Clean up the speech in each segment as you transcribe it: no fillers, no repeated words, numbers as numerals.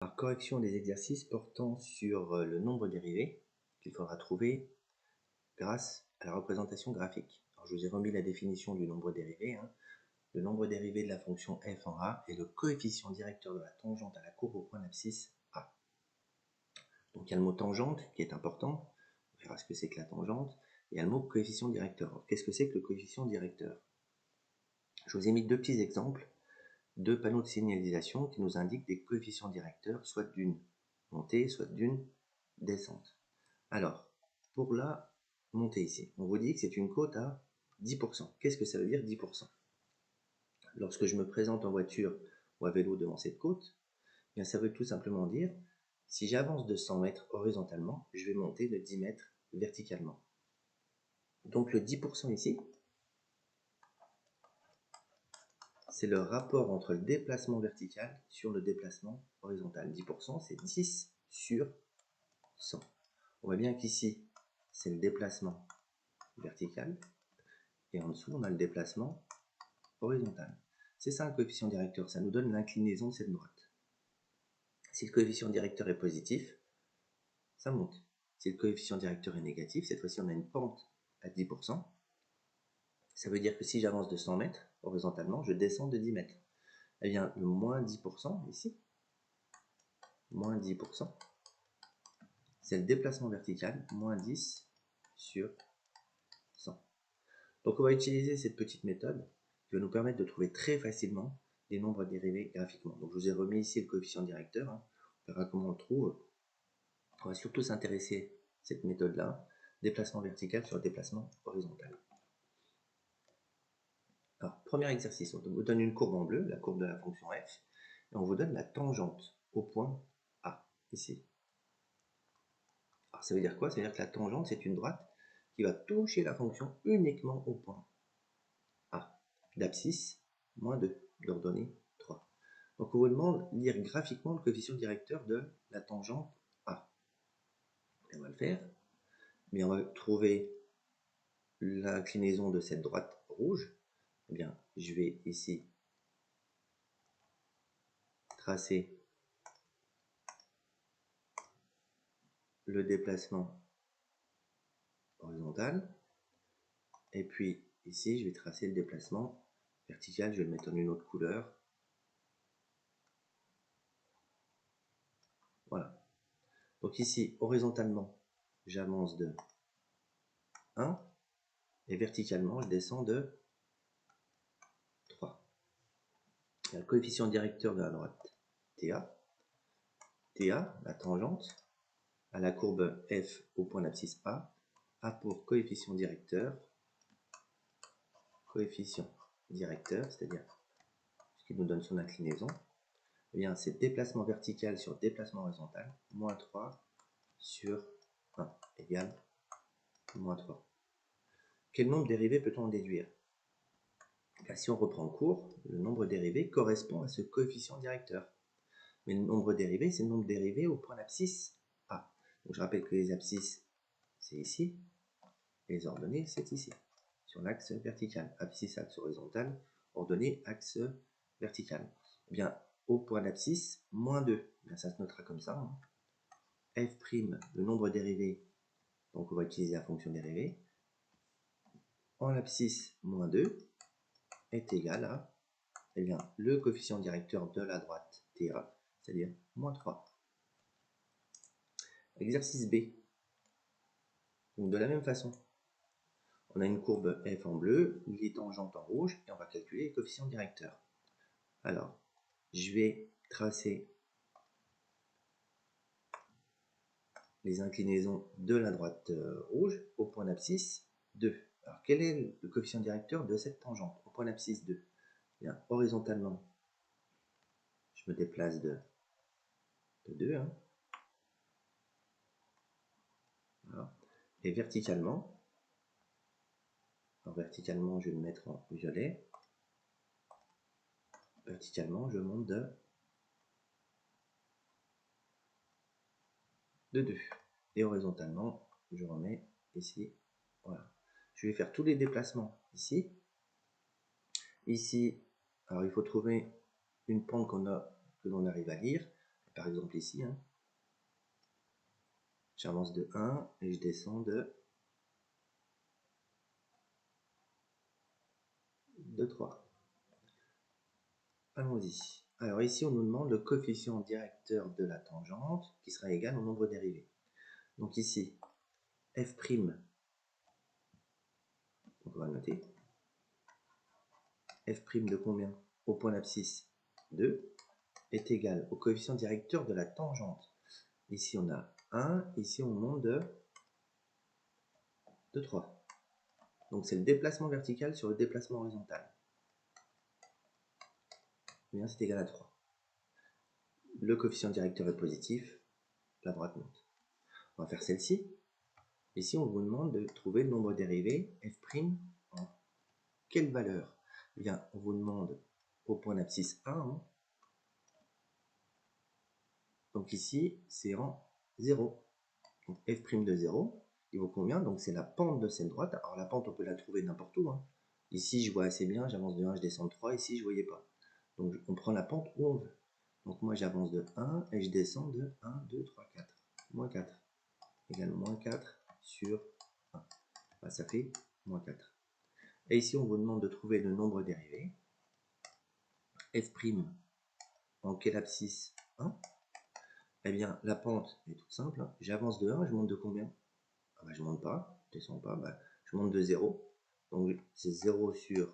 Alors, correction des exercices portant sur le nombre dérivé qu'il faudra trouver grâce à la représentation graphique. Alors, je vous ai remis la définition du nombre dérivé. Le nombre dérivé de la fonction f en a est le coefficient directeur de la tangente à la courbe au point d'abscisse a. Donc il y a le mot tangente qui est important. On verra ce que c'est que la tangente. Et il y a le mot coefficient directeur. Qu'est-ce que c'est que le coefficient directeur? Je vous ai mis deux petits exemples. Deux panneaux de signalisation qui nous indiquent des coefficients directeurs, soit d'une montée, soit d'une descente. Alors, pour la montée ici, on vous dit que c'est une côte à 10%. Qu'est-ce que ça veut dire 10%? Lorsque je me présente en voiture ou à vélo devant cette côte, bien ça veut tout simplement dire, si j'avance de 100 mètres horizontalement, je vais monter de 10 mètres verticalement. Donc le 10% ici, c'est le rapport entre le déplacement vertical sur le déplacement horizontal. 10%, c'est 10 sur 100. On voit bien qu'ici, c'est le déplacement vertical. Et en dessous, on a le déplacement horizontal. C'est ça un coefficient directeur. Ça nous donne l'inclinaison de cette droite. Si le coefficient directeur est positif, ça monte. Si le coefficient directeur est négatif, cette fois-ci, on a une pente à 10%. Ça veut dire que si j'avance de 100 mètres horizontalement, je descends de 10 mètres. Eh bien, le moins 10% ici, moins 10%, c'est le déplacement vertical, moins 10 sur 100. Donc on va utiliser cette petite méthode qui va nous permettre de trouver très facilement des nombres dérivés graphiquement. Donc je vous ai remis ici le coefficient directeur, on verra comment on le trouve. On va surtout s'intéresser à cette méthode-là, déplacement vertical sur déplacement horizontal. Alors, premier exercice, on vous donne une courbe en bleu, la courbe de la fonction f, et on vous donne la tangente au point A, ici. Alors ça veut dire quoi? Ça veut dire que la tangente, c'est une droite qui va toucher la fonction uniquement au point A, d'abscisse, moins 2, d'ordonnée 3. Donc on vous demande de lire graphiquement le coefficient directeur de la tangente A. Et on va le faire. Mais on va trouver l'inclinaison de cette droite rouge. Eh bien, je vais ici tracer le déplacement horizontal. Et puis ici, je vais tracer le déplacement vertical. Je vais le mettre en une autre couleur. Voilà. Donc ici, horizontalement, j'avance de 1. Et verticalement, je descends de 3. Il y a le coefficient directeur de la droite, TA. TA, la tangente, à la courbe F au point d'abscisse A pour coefficient directeur, c'est-à-dire ce qui nous donne son inclinaison, eh bien c'est déplacement vertical sur déplacement horizontal, moins 3 sur 1 égale moins 3. Quel nombre dérivé peut-on en déduire? Si on reprend le cours, le nombre dérivé correspond à ce coefficient directeur. Mais le nombre dérivé, c'est le nombre dérivé au point d'abscisse A. Donc je rappelle que les abscisses, c'est ici, et les ordonnées, c'est ici, sur l'axe vertical. Abscisse, axe horizontal, ordonnée, axe vertical. Eh bien, au point d'abscisse, moins 2. Bien, ça se notera comme ça. F', le nombre dérivé, donc on va utiliser la fonction dérivée, en l'abscisse, moins 2, est égal à, eh bien, le coefficient directeur de la droite, TA, c'est-à-dire moins 3. Exercice B. Donc de la même façon, on a une courbe f en bleu, les tangentes en rouge, et on va calculer les coefficients directeurs. Alors, je vais tracer les inclinaisons de la droite rouge au point d'abscisse 2. Alors, quel est le coefficient directeur de cette tangente au point d'abscisse 2? Bien, horizontalement, je me déplace de 2. Voilà. Et verticalement, je vais le mettre en violet. Verticalement, je monte de 2. Et horizontalement, je remets ici. Voilà. Je vais faire tous les déplacements ici. Ici, alors il faut trouver une pente que l'on arrive à lire. par exemple ici, hein. J'avance de 1 et je descends de 3. Allons-y. Alors ici, on nous demande le coefficient directeur de la tangente qui sera égal au nombre dérivé. Donc ici, f', donc on va noter, f' de combien au point d'abscisse 2 est égal au coefficient directeur de la tangente. Ici, on a 1, ici, on monte de 3. Donc c'est le déplacement vertical sur le déplacement horizontal. Eh bien, c'est égal à 3. Le coefficient directeur est positif, la droite monte. On va faire celle-ci. Ici, on vous demande de trouver le nombre dérivé f' en quelle valeur? Eh bien, on vous demande au point d'abscisse 1. Hein. Donc ici, c'est en 0. Donc f' de 0, il vaut combien? Donc c'est la pente de cette droite. Alors la pente, on peut la trouver n'importe où. Hein. Ici, je vois assez bien, j'avance de 1, je descends de 3. Ici, je ne voyais pas. Donc on prend la pente où on veut. Donc moi, j'avance de 1 et je descends de 1, 2, 3, 4. Moins 4 égale moins 4 sur 1. Bah, ça fait moins 4. Et ici, on vous demande de trouver le nombre dérivé. F' en quelle abscisse 1? Eh bien, la pente est toute simple. Hein. J'avance de 1, je monte de combien? Ah bah, je monte pas, je descends pas, bah, je monte de 0. Donc c'est 0 sur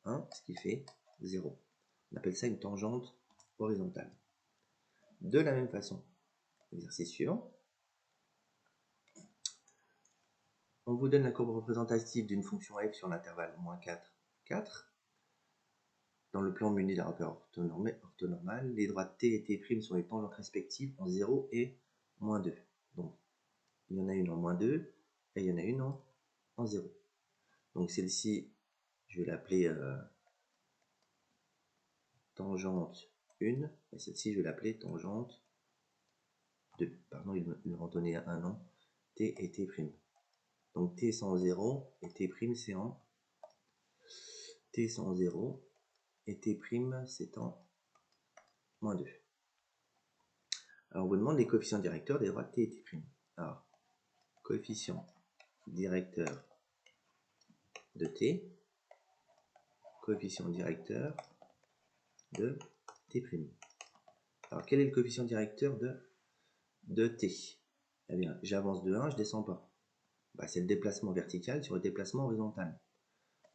1, ce qui fait 0. On appelle ça une tangente horizontale. De la même façon, exercice suivant. On vous donne la courbe représentative d'une fonction f sur l'intervalle moins 4, 4. Dans le plan muni d'un repère orthonormal, les droites t et t' sont les tangentes respectives en 0 et moins 2. Donc, il y en a une en moins 2 et il y en a une en 0. Donc, celle-ci, je vais l'appeler tangente 1 et celle-ci, je vais l'appeler tangente 2. Pardon, il me rend donné un nom, t et t'. Donc, t c'est en 0 et t' c'est en t c'est en 0 et t' c'est en moins 2. Alors, on vous demande les coefficients directeurs des droites t et t'. Alors, coefficient directeur de t, coefficient directeur de t'. Alors, quel est le coefficient directeur de t? Eh bien, j'avance de 1, je descends pas. Bah, c'est le déplacement vertical sur le déplacement horizontal.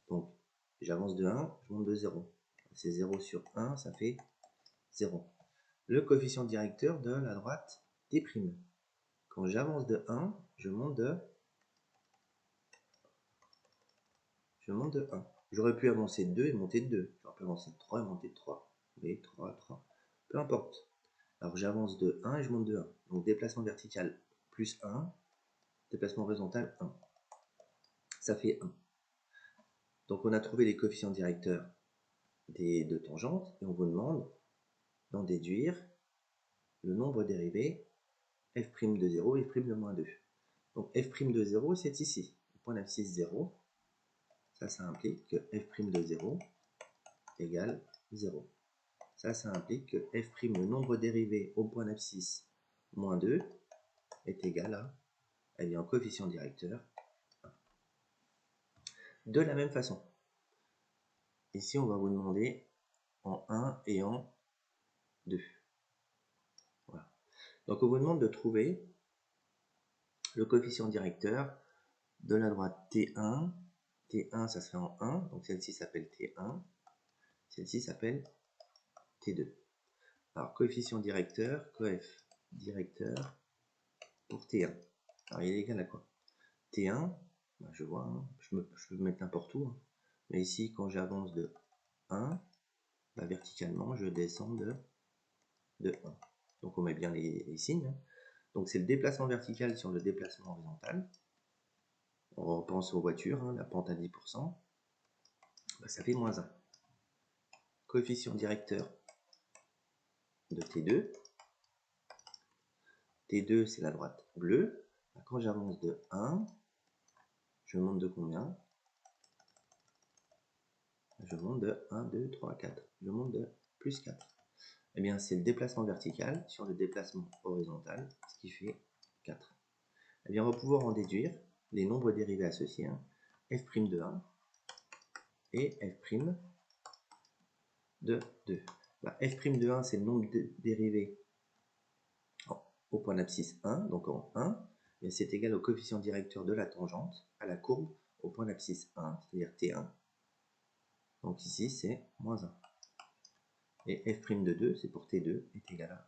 Donc, j'avance de 1, je monte de 0. C'est 0 sur 1, ça fait 0. Le coefficient directeur de la droite t'. Quand j'avance de 1, je monte de 1. J'aurais pu avancer de 2 et monter de 2. J'aurais pu avancer de 3 et monter de 3. Mais 3, 3. Peu importe. Alors j'avance de 1 et je monte de 1. Donc déplacement vertical plus 1. Déplacement horizontal 1. Ça fait 1. Donc on a trouvé les coefficients directeurs des deux tangentes. Et on vous demande d'en déduire le nombre dérivé f' de 0 et f' de moins 2. Donc f' de 0, c'est ici. Le point d'abscisse 0. Ça implique que f' de 0 égale 0. Ça implique que f', le nombre dérivé au point d'abscisse moins 2, est égal à, eh bien, coefficient directeur 1. De la même façon, ici, on va vous demander en 1 et en 2. Voilà. Donc, on vous demande de trouver le coefficient directeur de la droite T1. T1, ça se fait en 1, donc celle-ci s'appelle T1. Celle-ci s'appelle T2. Alors, coefficient directeur, coef directeur pour T1. Alors, il est égal à quoi? T1, bah, je vois, hein, je peux me mettre n'importe où. Hein. Mais ici, quand j'avance de 1, bah, verticalement, je descends de 1. Donc, on met bien les signes. Hein. Donc, c'est le déplacement vertical sur le déplacement horizontal. On repense aux voitures, hein, la pente à 10%. Bah, ça fait moins 1. Coefficient directeur de T2. T2, c'est la droite bleue. Bah, quand j'avance de 1, je monte de combien? Je monte de 1, 2, 3, 4. Je monte de plus 4. eh bien c'est le déplacement vertical sur le déplacement horizontal, ce qui fait 4. Eh bien on va pouvoir en déduire les nombres dérivés associés, hein, f' de 1 et f' de 2. F' de 1 c'est le nombre dérivé au point d'abscisse 1, donc en 1, et c'est égal au coefficient directeur de la tangente à la courbe au point d'abscisse 1, c'est-à-dire T1. Donc ici c'est moins 1. Et f' de 2, c'est pour T2, est égal à